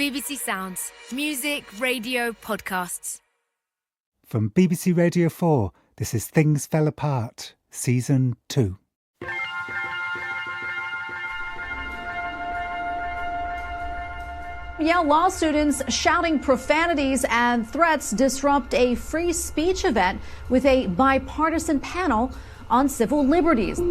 BBC Sounds. Music, radio, podcasts. From BBC Radio 4, this is Things Fell Apart, Season 2. Yale law students shouting profanities and threats disrupt a free speech event with a bipartisan panel on civil liberties.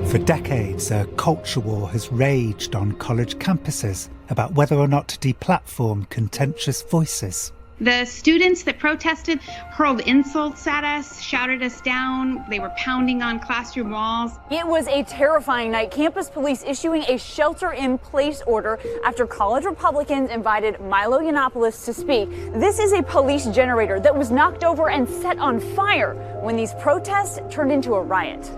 For decades, a culture war has raged on college campuses about whether or not to deplatform contentious voices. The students that protested hurled insults at us, shouted us down. They were pounding on classroom walls. It was a terrifying night. Campus police issuing a shelter-in-place order after college Republicans invited Milo Yiannopoulos to speak. This is a police generator that was knocked over and set on fire when these protests turned into a riot.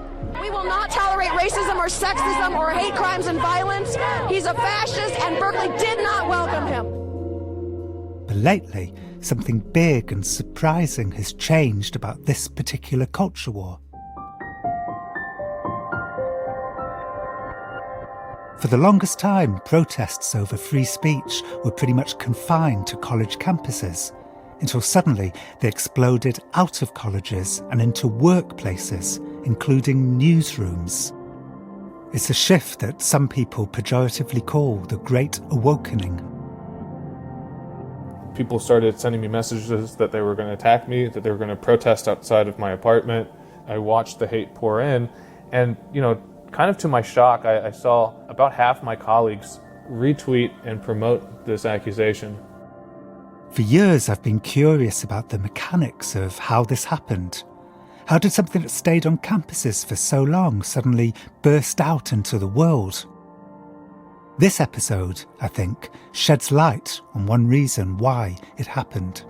We will not tolerate racism or sexism or hate crimes and violence. He's a fascist, and Berkeley did not welcome him. But lately, something big and surprising has changed about this particular culture war. For the longest time, protests over free speech were pretty much confined to college campuses, until suddenly they exploded out of colleges and into workplaces, including newsrooms. It's a shift that some people pejoratively call the Great Awakening. People started sending me messages that they were going to attack me, that they were going to protest outside of my apartment. I watched the hate pour in, and, kind of to my shock, I saw about half my colleagues retweet and promote this accusation. For years, I've been curious about the mechanics of how this happened. How did something that stayed on campuses for so long suddenly burst out into the world? This episode, I think, sheds light on one reason why it happened.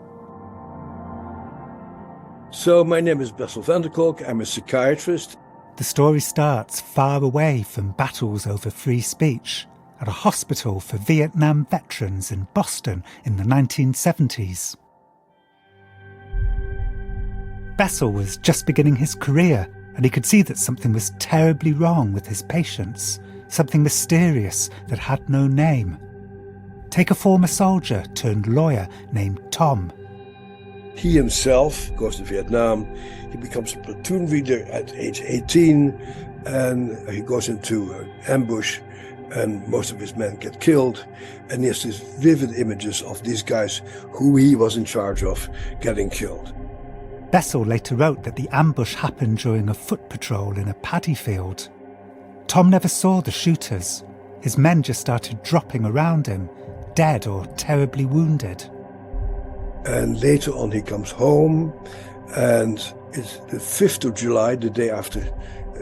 So my name is Bessel van der Kolk. I'm a psychiatrist. The story starts far away from battles over free speech, at a hospital for Vietnam veterans in Boston in the 1970s. Bessel was just beginning his career, and he could see that something was terribly wrong with his patients, something mysterious that had no name. Take a former soldier turned lawyer named Tom. He himself goes to Vietnam. He becomes a platoon leader at age 18, and he goes into an ambush, and most of his men get killed. And he has these vivid images of these guys who he was in charge of getting killed. Bessel later wrote that the ambush happened during a foot patrol in a paddy field. Tom never saw the shooters. His men just started dropping around him, dead or terribly wounded. And later on he comes home, and it's the 5th of July, the day after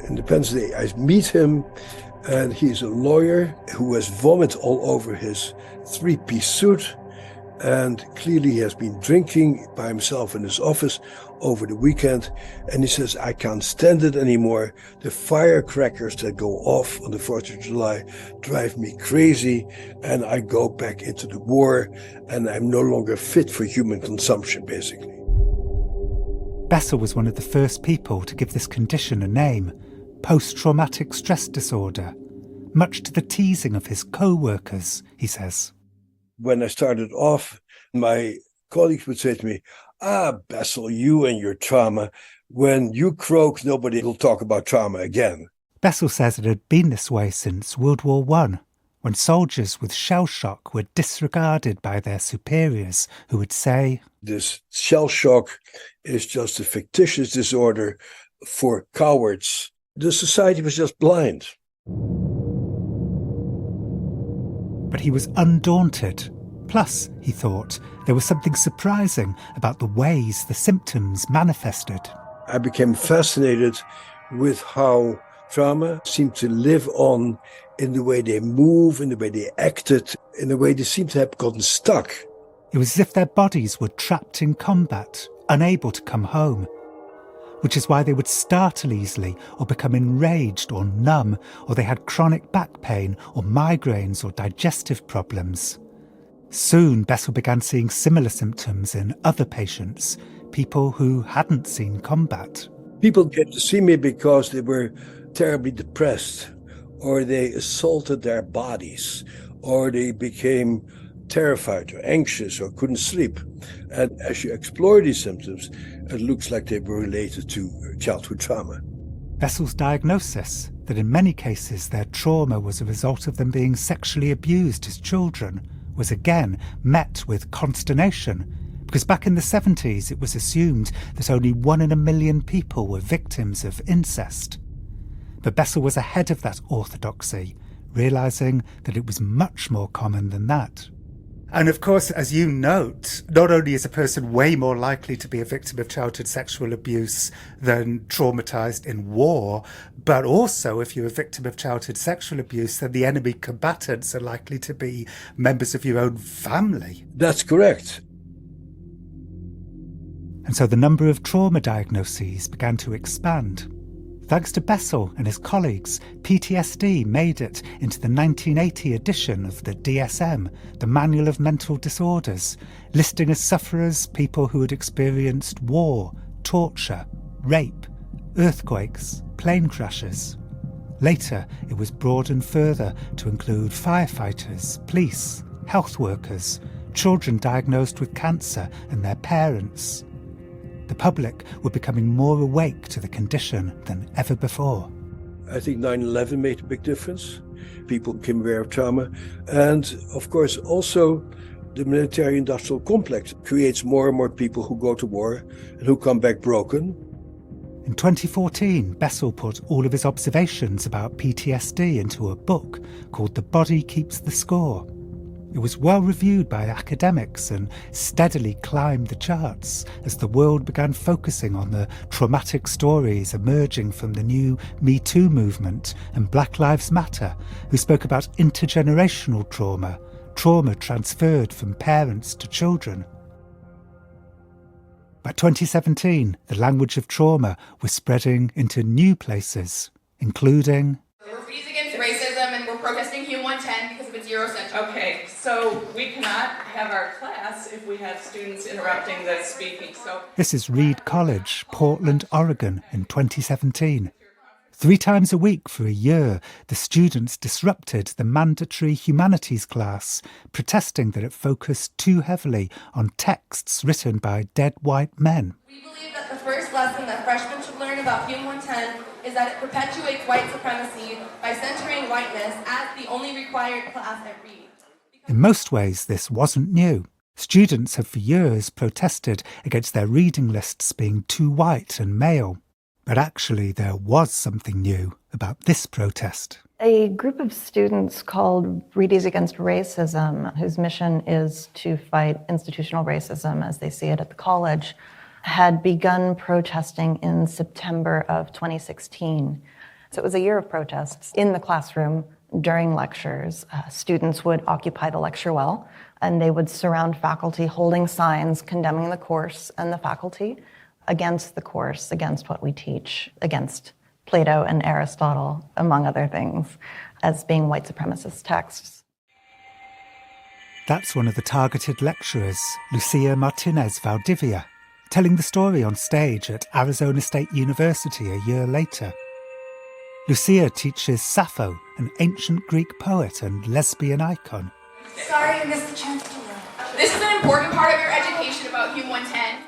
Independence Day. I meet him, and he's a lawyer who has vomit all over his three-piece suit, and clearly he has been drinking by himself in his office over the weekend, and he says, I can't stand it anymore. The firecrackers that go off on the 4th of July drive me crazy, and I go back into the war, and I'm no longer fit for human consumption, basically. Bessel was one of the first people to give this condition a name, post-traumatic stress disorder, much to the teasing of his co-workers, he says. When I started off, my colleagues would say to me, Bessel, you and your trauma. When you croak, nobody will talk about trauma again. Bessel says it had been this way since World War I, when soldiers with shell shock were disregarded by their superiors, who would say, this shell shock is just a fictitious disorder for cowards. The society was just blind. But he was undaunted. Plus, he thought, there was something surprising about the ways the symptoms manifested. I became fascinated with how trauma seemed to live on in the way they move, in the way they acted, in the way they seemed to have gotten stuck. It was as if their bodies were trapped in combat, unable to come home. Which is why they would startle easily or become enraged or numb, or they had chronic back pain or migraines or digestive problems. Soon, Bessel began seeing similar symptoms in other patients, people who hadn't seen combat. People came to see me because they were terribly depressed, or they assaulted their bodies, or they became terrified or anxious or couldn't sleep. And as you explore these symptoms, it looks like they were related to childhood trauma. Bessel's diagnosis, that in many cases their trauma was a result of them being sexually abused as children, was again met with consternation, because back in the 70s it was assumed that only 1 in a million people were victims of incest. But Bessel was ahead of that orthodoxy, realising that it was much more common than that. And of course, as you note, not only is a person way more likely to be a victim of childhood sexual abuse than traumatised in war, but also if you're a victim of childhood sexual abuse, then the enemy combatants are likely to be members of your own family. That's correct. And so the number of trauma diagnoses began to expand. Thanks to Bessel and his colleagues, PTSD made it into the 1980 edition of the DSM, the Manual of Mental Disorders, listing as sufferers people who had experienced war, torture, rape, earthquakes, plane crashes. Later, it was broadened further to include firefighters, police, health workers, children diagnosed with cancer and their parents. The public were becoming more awake to the condition than ever before. I think 9/11 made a big difference. People became aware of trauma. And of course, also the military-industrial complex creates more and more people who go to war and who come back broken. In 2014, Bessel put all of his observations about PTSD into a book called The Body Keeps the Score. It was well reviewed by academics and steadily climbed the charts as the world began focusing on the traumatic stories emerging from the new Me Too movement and Black Lives Matter, who spoke about intergenerational trauma, trauma transferred from parents to children. By 2017, the language of trauma was spreading into new places, including... We're freezing against racism and we're protesting Hume 110 because of its Eurocentric. Okay, so we cannot have our class if we have students interrupting the speaking. This is Reed College, Portland, Oregon, in 2017. 3 times a week for a year, the students disrupted the mandatory humanities class, protesting that it focused too heavily on texts written by dead white men. We believe that the first lesson that freshmen should learn about Hume 110 is that it perpetuates white supremacy by centering whiteness as the only required class at Reed. In most ways, this wasn't new. Students have for years protested against their reading lists being too white and male. But actually, there was something new about this protest. A group of students called Readies Against Racism, whose mission is to fight institutional racism as they see it at the college, had begun protesting in September of 2016. So it was a year of protests in the classroom during lectures. Students would occupy the lecture well, and they would surround faculty holding signs condemning the course and the faculty against the course, against what we teach, against Plato and Aristotle, among other things, as being white supremacist texts. That's one of the targeted lecturers, Lucia Martinez Valdivia, telling the story on stage at Arizona State University a year later. Lucia teaches Sappho, an ancient Greek poet and lesbian icon. Sorry you missed the chance to learn. This is an important part of your education about Hume 110.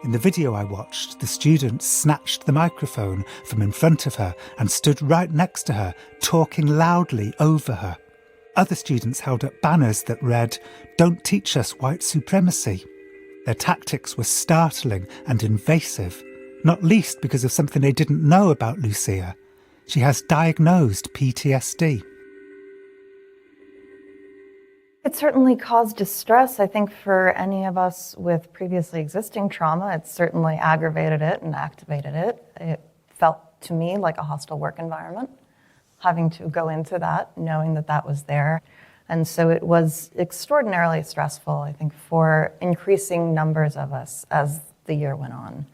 In the video I watched, the student snatched the microphone from in front of her and stood right next to her, talking loudly over her. Other students held up banners that read, "Don't teach us white supremacy." Their tactics were startling and invasive, not least because of something they didn't know about Lucia. She has diagnosed PTSD. It certainly caused distress, I think, for any of us with previously existing trauma. It certainly aggravated it and activated it. It felt to me like a hostile work environment, having to go into that, knowing that that was there. And so it was extraordinarily stressful, I think, for increasing numbers of us as the year went on.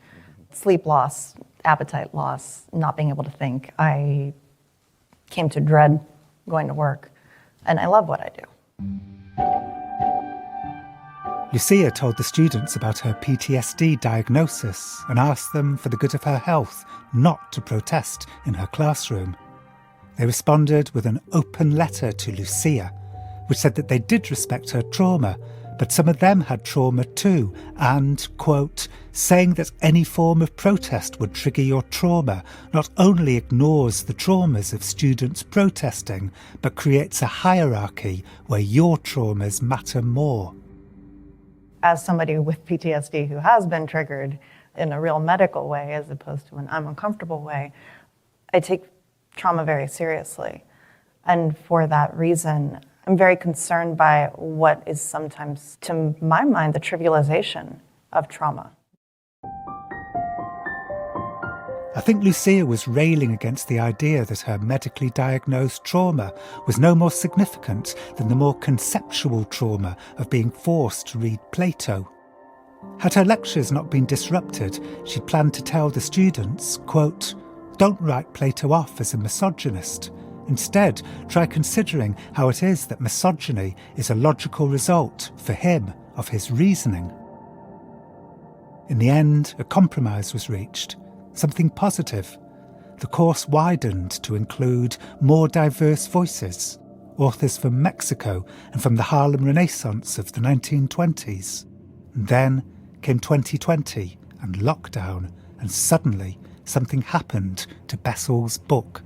Sleep loss, appetite loss, not being able to think. I came to dread going to work, and I love what I do. Lucia told the students about her PTSD diagnosis and asked them, for the good of her health, not to protest in her classroom. They responded with an open letter to Lucia, which said that they did respect her trauma, but some of them had trauma too, and, quote, saying that any form of protest would trigger your trauma not only ignores the traumas of students protesting, but creates a hierarchy where your traumas matter more. As somebody with PTSD who has been triggered in a real medical way as opposed to an I'm uncomfortable way, I take trauma very seriously. And for that reason, I'm very concerned by what is sometimes, to my mind, the trivialization of trauma. I think Lucia was railing against the idea that her medically diagnosed trauma was no more significant than the more conceptual trauma of being forced to read Plato. Had her lectures not been disrupted, she planned to tell the students, quote, "Don't write Plato off as a misogynist. Instead, try considering how it is that misogyny is a logical result, for him, of his reasoning." In the end, a compromise was reached, something positive. The course widened to include more diverse voices, authors from Mexico and from the Harlem Renaissance of the 1920s. And then came 2020 and lockdown, and suddenly something happened to Bessel's book.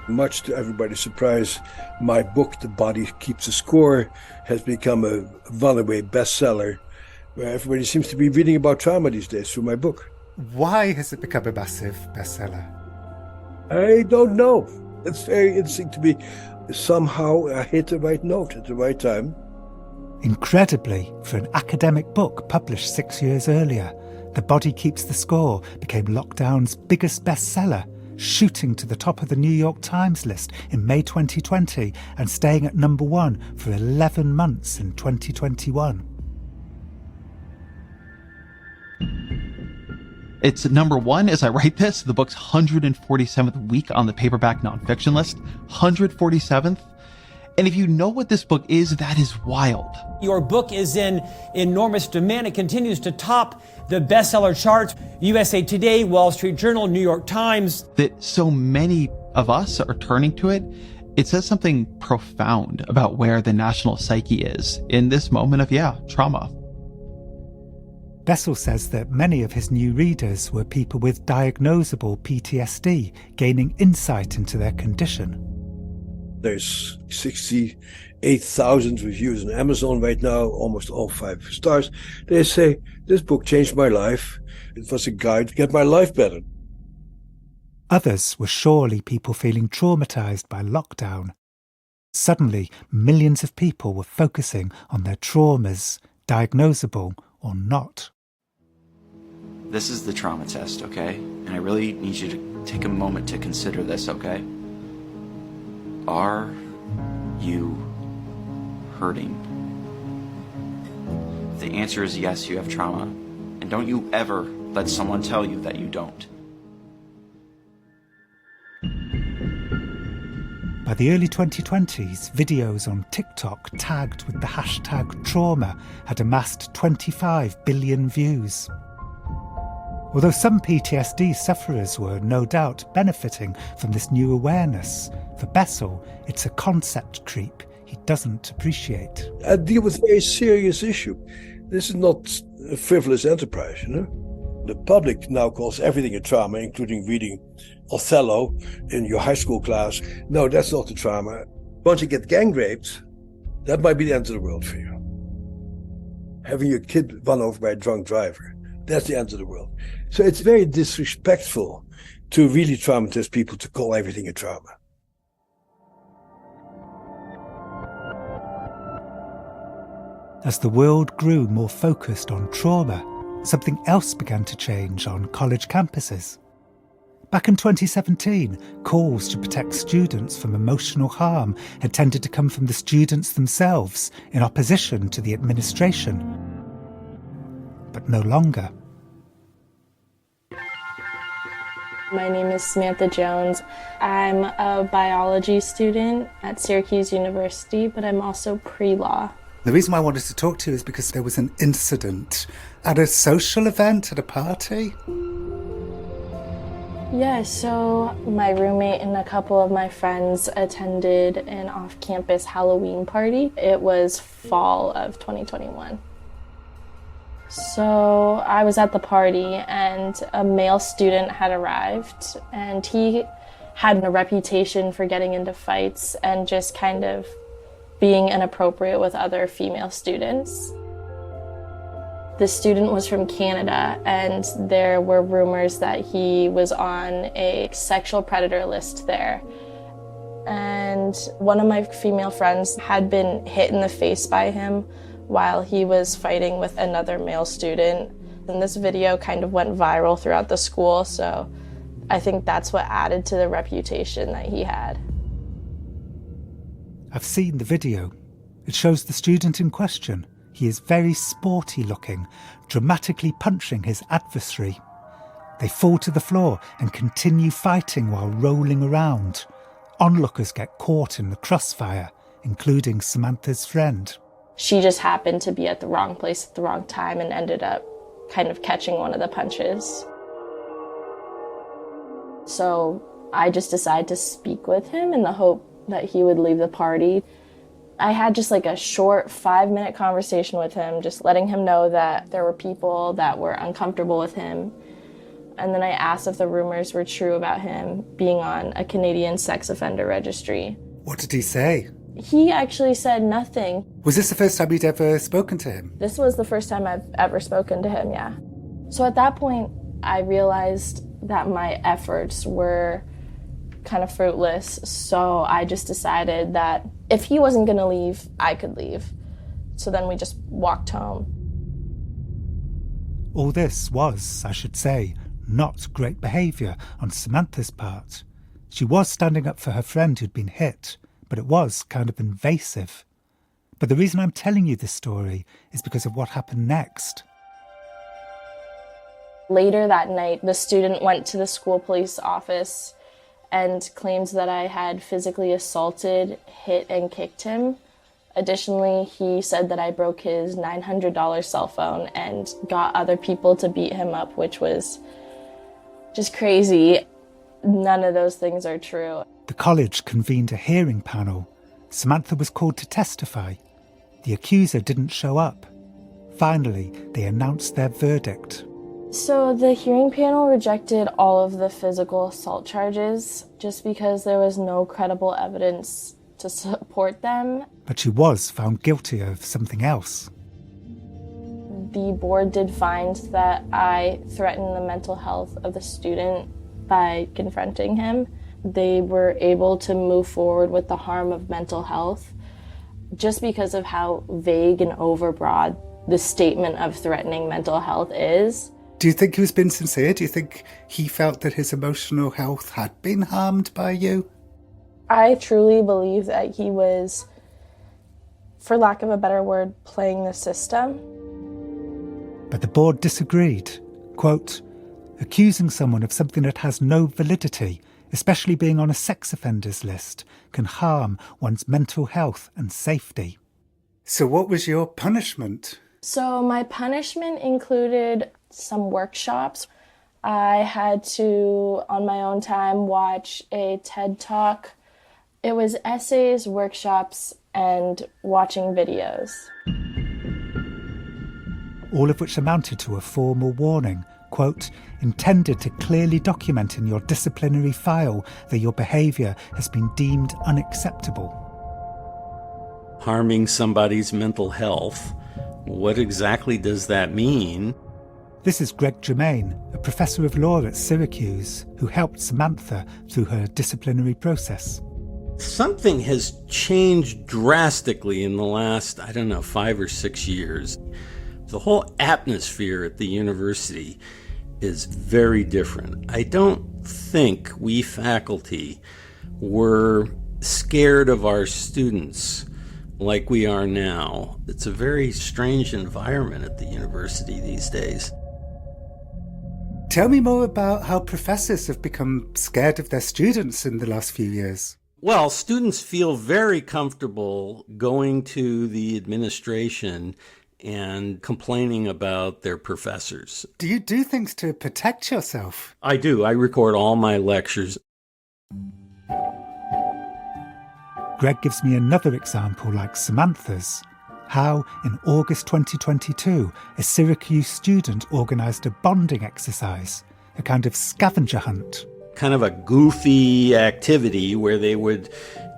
Much to everybody's surprise, my book, The Body Keeps the Score, has become a runaway bestseller, where everybody seems to be reading about trauma these days through my book. Why has it become a massive bestseller? I don't know. It's very interesting to me. Somehow I hit the right note at the right time. Incredibly, for an academic book published 6 years earlier, The Body Keeps the Score became lockdown's biggest bestseller, shooting to the top of the New York Times list in May 2020 and staying at number 1 for 11 months in 2021. It's number 1 as I write this. The book's 147th week on the paperback nonfiction list. 147th. And if you know what this book is, that is wild. Your book is in enormous demand. It continues to top the bestseller charts. USA Today, Wall Street Journal, New York Times. That so many of us are turning to it. It says something profound about where the national psyche is in this moment of, trauma. Bessel says that many of his new readers were people with diagnosable PTSD, gaining insight into their condition. There's 68,000 reviews on Amazon right now, almost all 5 stars. They say, this book changed my life. It was a guide to get my life better. Others were surely people feeling traumatized by lockdown. Suddenly, millions of people were focusing on their traumas, diagnosable or not. This is the trauma test, okay? And I really need you to take a moment to consider this, okay? Are you hurting? If the answer is yes, you have trauma. And don't you ever let someone tell you that you don't. By the early 2020s, videos on TikTok tagged with the hashtag trauma had amassed 25 billion views. Although some PTSD sufferers were no doubt benefiting from this new awareness, for Bessel, it's a concept creep he doesn't appreciate. I deal with a very serious issue. This is not a frivolous enterprise, you know? The public now calls everything a trauma, including reading Othello in your high school class. No, that's not the trauma. Once you get gang raped, that might be the end of the world for you. Having your kid run over by a drunk driver, that's the end of the world. So it's very disrespectful to really traumatize people to call everything a trauma. As the world grew more focused on trauma, something else began to change on college campuses. Back in 2017, calls to protect students from emotional harm had tended to come from the students themselves in opposition to the administration. But no longer. My name is Samantha Jones. I'm a biology student at Syracuse University, but I'm also pre-law. The reason why I wanted to talk to you is because there was an incident at a social event, at a party. Yeah, so my roommate and a couple of my friends attended an off-campus Halloween party. It was fall of 2021. So I was at the party and a male student had arrived, and he had a reputation for getting into fights and just kind of being inappropriate with other female students. The student was from Canada, and there were rumors that he was on a sexual predator list there. And one of my female friends had been hit in the face by him while he was fighting with another male student. And this video kind of went viral throughout the school, so I think that's what added to the reputation that he had. I've seen the video. It shows the student in question. He is very sporty looking, dramatically punching his adversary. They fall to the floor and continue fighting while rolling around. Onlookers get caught in the crossfire, including Samantha's friend. She just happened to be at the wrong place at the wrong time and ended up kind of catching one of the punches. So I just decided to speak with him in the hope that he would leave the party. I had just like a short 5-minute conversation with him, just letting him know that there were people that were uncomfortable with him. And then I asked if the rumors were true about him being on a Canadian sex offender registry. What did he say? He actually said nothing. Was this the first time you'd ever spoken to him? This was the first time I've ever spoken to him, yeah. So at that point, I realized that my efforts were kind of fruitless, so I just decided that if he wasn't going to leave, I could leave. So then we just walked home. All this was, I should say, not great behaviour on Samantha's part. She was standing up for her friend who'd been hit, but it was kind of invasive. But the reason I'm telling you this story is because of what happened next. Later that night, the student went to the school police office and claims that I had physically assaulted, hit, and kicked him. Additionally, he said that I broke his $900 cell phone and got other people to beat him up, which was just crazy. None of those things are true. The college convened a hearing panel. Samantha was called to testify. The accuser didn't show up. Finally, they announced their verdict. So the hearing panel rejected all of the physical assault charges just because there was no credible evidence to support them. But she was found guilty of something else. The board did find that I threatened the mental health of the student by confronting him. They were able to move forward with the harm of mental health just because of how vague and overbroad the statement of threatening mental health is. Do you think he was being sincere? Do you think he felt that his emotional health had been harmed by you? I truly believe that he was, for lack of a better word, playing the system. But the board disagreed. Quote, accusing someone of something that has no validity, especially being on a sex offenders list, can harm one's mental health and safety. So what was your punishment? So my punishment included some workshops. I had to, on my own time, watch a TED Talk. It was essays, workshops, and watching videos. All of which amounted to a formal warning, quote, intended to clearly document in your disciplinary file that your behaviour has been deemed unacceptable. Harming somebody's mental health, what exactly does that mean? This is Greg Germain, a professor of law at Syracuse, who helped Samantha through her disciplinary process. Something has changed drastically in the last, 5 or 6 years. The whole atmosphere at the university is very different. I don't think we faculty were scared of our students like we are now. It's a very strange environment at the university these days. Tell me more about how professors have become scared of their students in the last few years. Well, students feel very comfortable going to the administration and complaining about their professors. Do you do things to protect yourself? I do. I record all my lectures. Greg gives me another example like Samantha's. How, in August 2022, a Syracuse student organised a bonding exercise, a kind of scavenger hunt. Kind of a goofy activity where they would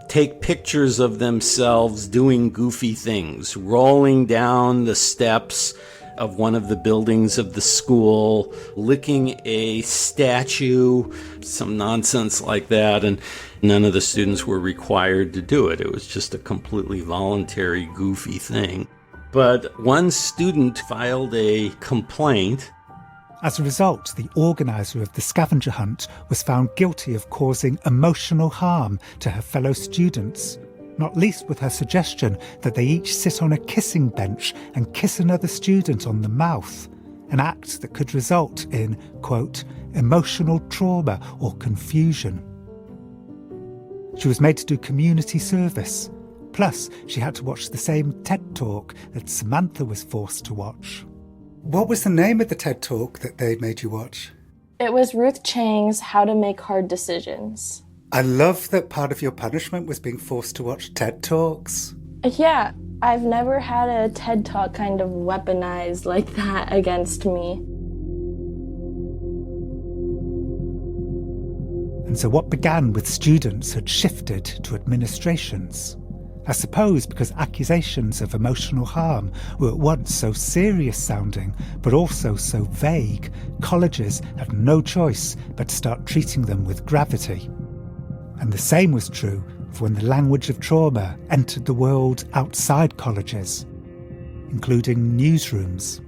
take pictures of themselves doing goofy things, rolling down the steps of one of the buildings of the school, licking a statue, some nonsense like that, and none of the students were required to do it. It was just a completely voluntary, goofy thing. But one student filed a complaint. As a result, the organiser of the scavenger hunt was found guilty of causing emotional harm to her fellow students, not least with her suggestion that they each sit on a kissing bench and kiss another student on the mouth, an act that could result in, quote, emotional trauma or confusion. She was made to do community service, plus she had to watch the same TED Talk that Samantha was forced to watch. What was the name of the TED Talk that they made you watch? It was Ruth Chang's How to Make Hard Decisions. I love that part of your punishment was being forced to watch TED Talks. Yeah, I've never had a TED Talk kind of weaponized like that against me. And so what began with students had shifted to administrations. I suppose because accusations of emotional harm were at once so serious sounding, but also so vague, colleges had no choice but to start treating them with gravity. And the same was true for when the language of trauma entered the world outside colleges, including newsrooms.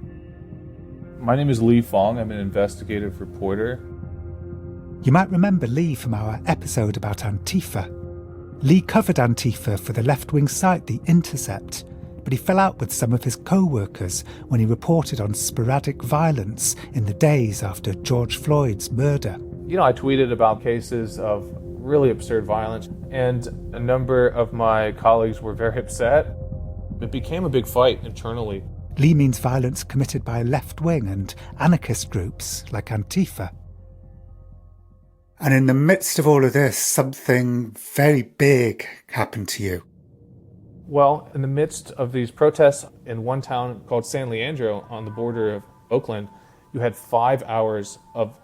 My name is Lee Fong. I'm an investigative reporter. You might remember Lee from our episode about Antifa. Lee covered Antifa for the left-wing site The Intercept, but he fell out with some of his co-workers when he reported on sporadic violence in the days after George Floyd's murder. You know, I tweeted about cases of really absurd violence, and a number of my colleagues were very upset. It became a big fight internally. Lee means violence committed by left-wing and anarchist groups like Antifa. And in the midst of all of this, something very big happened to you. Well, in the midst of these protests in one town called San Leandro on the border of Oakland, you had 5 hours of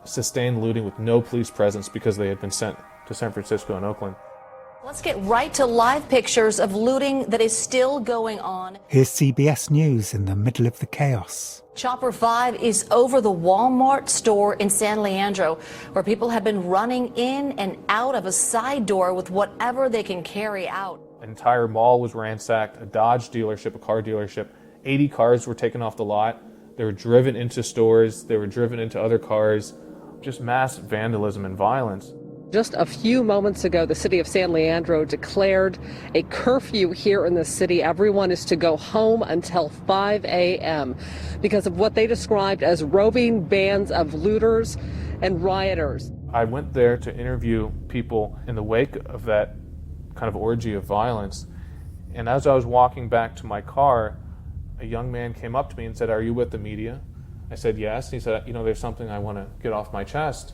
sustained looting with no police presence because they had been sent to San Francisco and Oakland. Let's get right to live pictures of looting that is still going on. Here's CBS News in the middle of the chaos. Chopper 5 is over the Walmart store in San Leandro, where people have been running in and out of a side door with whatever they can carry out. An entire mall was ransacked, a Dodge dealership, a car dealership. 80 cars were taken off the lot. They were driven into stores. They were driven into other cars. Just mass vandalism and violence. Just a few moments ago, the city of San Leandro declared a curfew here in the city. Everyone is to go home until 5 a.m. because of what they described as roving bands of looters and rioters. I went there to interview people in the wake of that kind of orgy of violence. And as I was walking back to my car, a young man came up to me and said, "Are you with the media?" I said, "Yes." And he said, "There's something I want to get off my chest."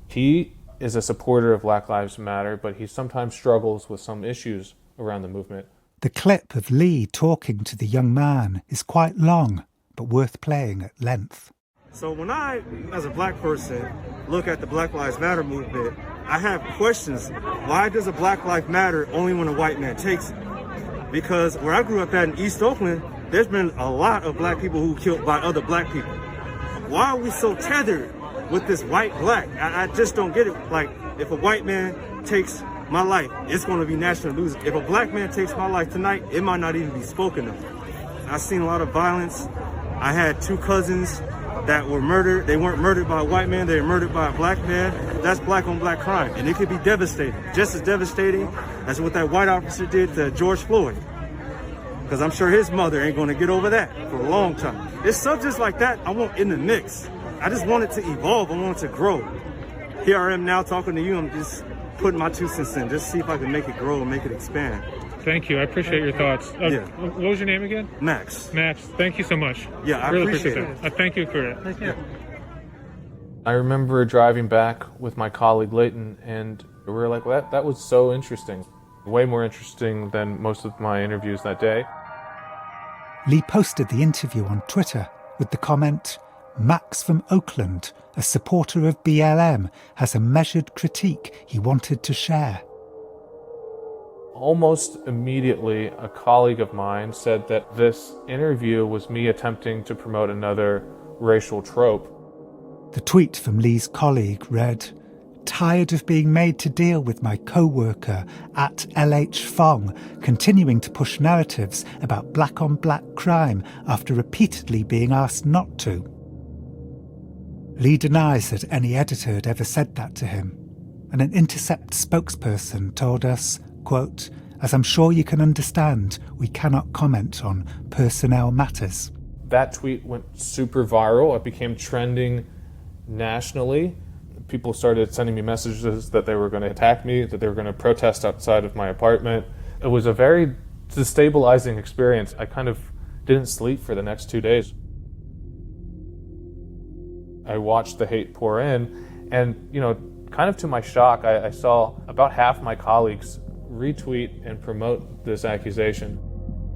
He is a supporter of Black Lives Matter, but he sometimes struggles with some issues around the movement. The clip of Lee talking to the young man is quite long, but worth playing at length. So when I, as a black person, look at the Black Lives Matter movement, I have questions. Why does a Black Life Matter only when a white man takes it? Because where I grew up at in East Oakland, there's been a lot of black people who were killed by other black people. Why are we so tethered with this white-black? I just don't get it. Like, if a white man takes my life, it's going to be national news. If a black man takes my life tonight, it might not even be spoken of. I've seen a lot of violence. I had 2 cousins that were murdered. They weren't murdered by a white man, they were murdered by a black man. That's black on black crime, and it could be devastating. Just as devastating as what that white officer did to George Floyd. Because I'm sure his mother ain't going to get over that for a long time. It's subjects like that I want in the mix. I just want it to evolve. I want it to grow. Here I am now talking to you. I'm just putting my 2 cents in, just see if I can make it grow and make it expand. Thank you. I appreciate your thoughts. Yeah. What was your name again? Max. Max, thank you so much. Yeah, I really appreciate that. Thank you for it. Thank you. I remember driving back with my colleague Leighton, and we were like, well, that was so interesting. Way more interesting than most of my interviews that day. Lee posted the interview on Twitter with the comment, "Max from Oakland, a supporter of BLM, has a measured critique he wanted to share." Almost immediately, a colleague of mine said that this interview was me attempting to promote another racial trope. The tweet from Lee's colleague read, "Tired of being made to deal with my co-worker at LH Fong continuing to push narratives about black-on-black crime after repeatedly being asked not to." Lee denies that any editor had ever said that to him, and an Intercept spokesperson told us, quote, "As I'm sure you can understand, we cannot comment on personnel matters." That tweet went super viral. It became trending nationally. People started sending me messages that they were going to attack me, that they were going to protest outside of my apartment. It was a very destabilizing experience. I kind of didn't sleep for the next 2 days. I watched the hate pour in, and, kind of to my shock, I saw about half my colleagues retweet and promote this accusation.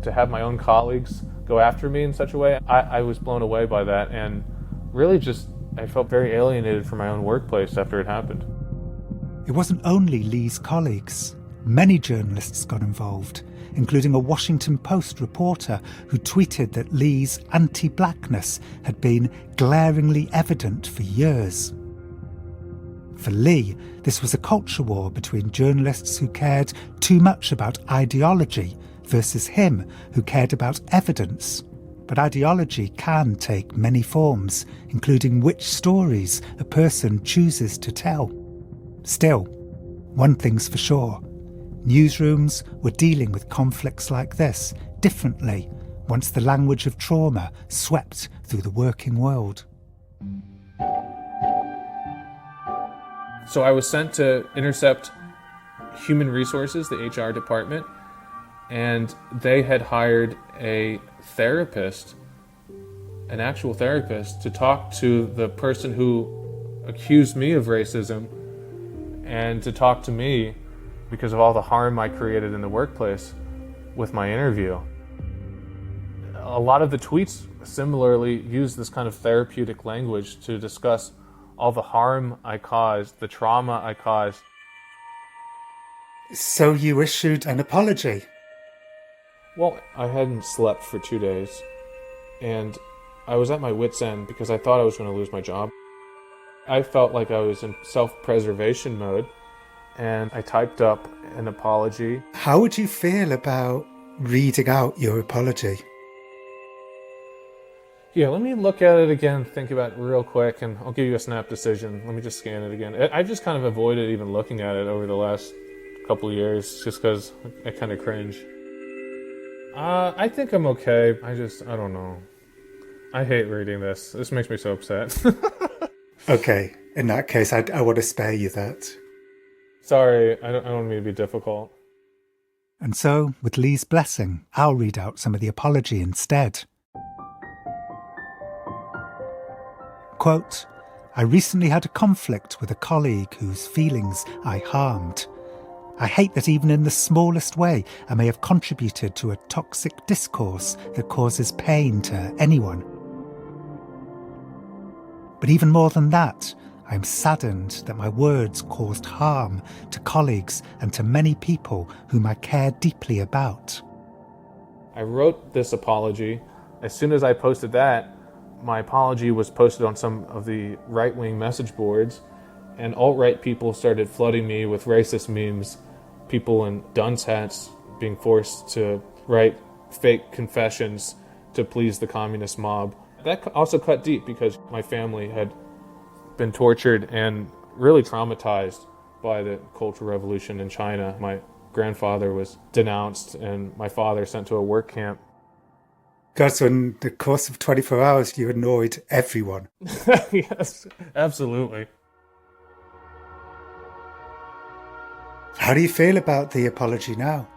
To have my own colleagues go after me in such a way, I was blown away by that, and really I felt very alienated from my own workplace after it happened. It wasn't only Lee's colleagues. Many journalists got involved, including a Washington Post reporter who tweeted that Lee's anti-blackness had been glaringly evident for years. For Lee, this was a culture war between journalists who cared too much about ideology versus him who cared about evidence. But ideology can take many forms, including which stories a person chooses to tell. Still, one thing's for sure. Newsrooms were dealing with conflicts like this differently once the language of trauma swept through the working world. So I was sent to Intercept Human Resources, the HR department, and they had hired a therapist, an actual therapist, to talk to the person who accused me of racism and to talk to me because of all the harm I created in the workplace with my interview. A lot of the tweets similarly use this kind of therapeutic language to discuss all the harm I caused, the trauma I caused. So you issued an apology? Well, I hadn't slept for 2 days, and I was at my wit's end because I thought I was going to lose my job. I felt like I was in self-preservation mode, and I typed up an apology. How would you feel about reading out your apology? Yeah, let me look at it again, think about it real quick, and I'll give you a snap decision. Let me just scan it again. I've just kind of avoided even looking at it over the last couple of years just because I kind of cringe. I think I'm okay. I don't know. I hate reading this. This makes me so upset. Okay, in that case, I want to spare you that. Sorry, I don't mean to be difficult. And so, with Lee's blessing, I'll read out some of the apology instead. Quote, "I recently had a conflict with a colleague whose feelings I harmed. I hate that even in the smallest way I may have contributed to a toxic discourse that causes pain to anyone. But even more than that, I am saddened that my words caused harm to colleagues and to many people whom I care deeply about." I wrote this apology. As soon as I posted that, my apology was posted on some of the right-wing message boards, and alt-right people started flooding me with racist memes, people in dunce hats being forced to write fake confessions to please the communist mob. That also cut deep because my family had been tortured and really traumatized by the Cultural Revolution in China. My grandfather was denounced and my father sent to a work camp. God, so in the course of 24 hours, you annoyed everyone. Yes, absolutely. How do you feel about the apology now?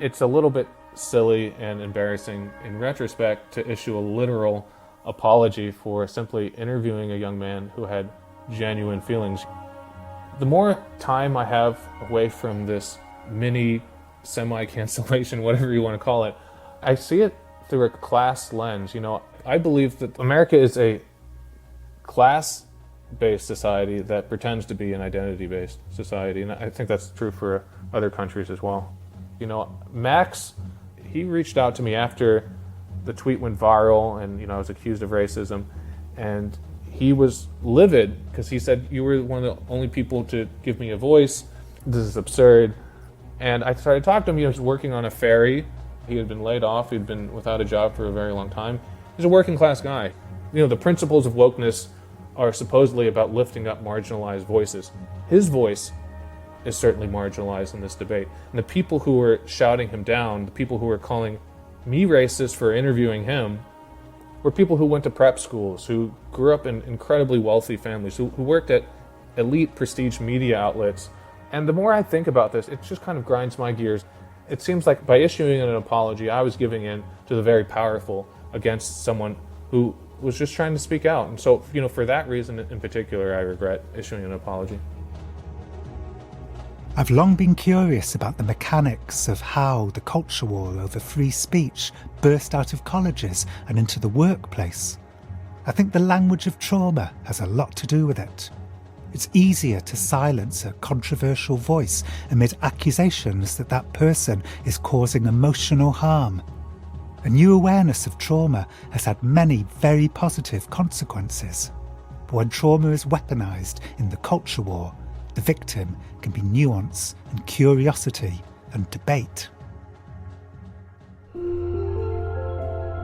It's a little bit silly and embarrassing in retrospect to issue a literal apology for simply interviewing a young man who had genuine feelings. The more time I have away from this mini semi-cancellation, whatever you want to call it, I see it through a class lens. You know, I believe that America is a class-based society that pretends to be an identity-based society, and I think that's true for other countries as well. You know, Max, he reached out to me after the tweet went viral and, you know, I was accused of racism, and he was livid because he said, "You were one of the only people to give me a voice. This is absurd." And I started talking to him. He was working on a ferry. He had been laid off. He'd been without a job for a very long time. He's a working class guy. You know, the principles of wokeness are supposedly about lifting up marginalized voices. His voice is certainly marginalized in this debate. And the people who were shouting him down, the people who were calling me racist for interviewing him, were people who went to prep schools, who grew up in incredibly wealthy families, who worked at elite prestige media outlets. And the more I think about this, it just kind of grinds my gears. It seems like by issuing an apology, I was giving in to the very powerful against someone who was just trying to speak out. And so, you know, for that reason in particular, I regret issuing an apology. I've long been curious about the mechanics of how the culture war over free speech burst out of colleges and into the workplace. I think the language of trauma has a lot to do with it. It's easier to silence a controversial voice amid accusations that that person is causing emotional harm. A new awareness of trauma has had many very positive consequences. But when trauma is weaponised in the culture war, the victim can be nuance and curiosity and debate.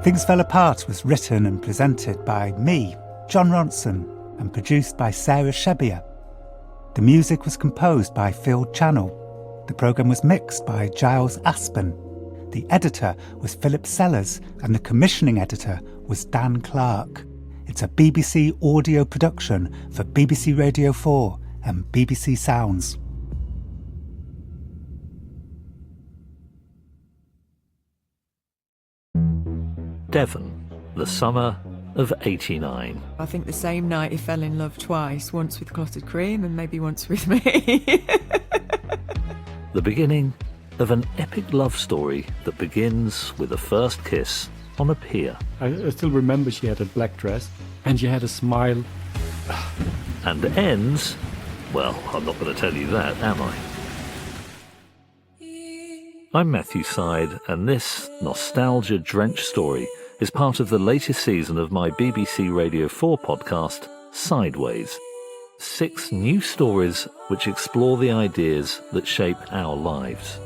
Things Fell Apart was written and presented by me, Jon Ronson, and produced by Sarah Shebbier. The music was composed by Phil Channel. The programme was mixed by Giles Aspen. The editor was Philip Sellers and the commissioning editor was Dan Clark. It's a BBC audio production for BBC Radio 4 and BBC Sounds. Devon, the summer of '89. I think the same night he fell in love twice, once with clotted cream and maybe once with me. The beginning of an epic love story that begins with a first kiss on a pier. I still remember she had a black dress and she had a smile. And ends, well, I'm not going to tell you that, am I? I'm Matthew Side, and this nostalgia-drenched story is part of the latest season of my BBC Radio 4 podcast, Sideways. 6 new stories which explore the ideas that shape our lives.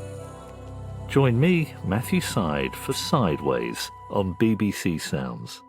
Join me, Matthew Side, for Sideways on BBC Sounds.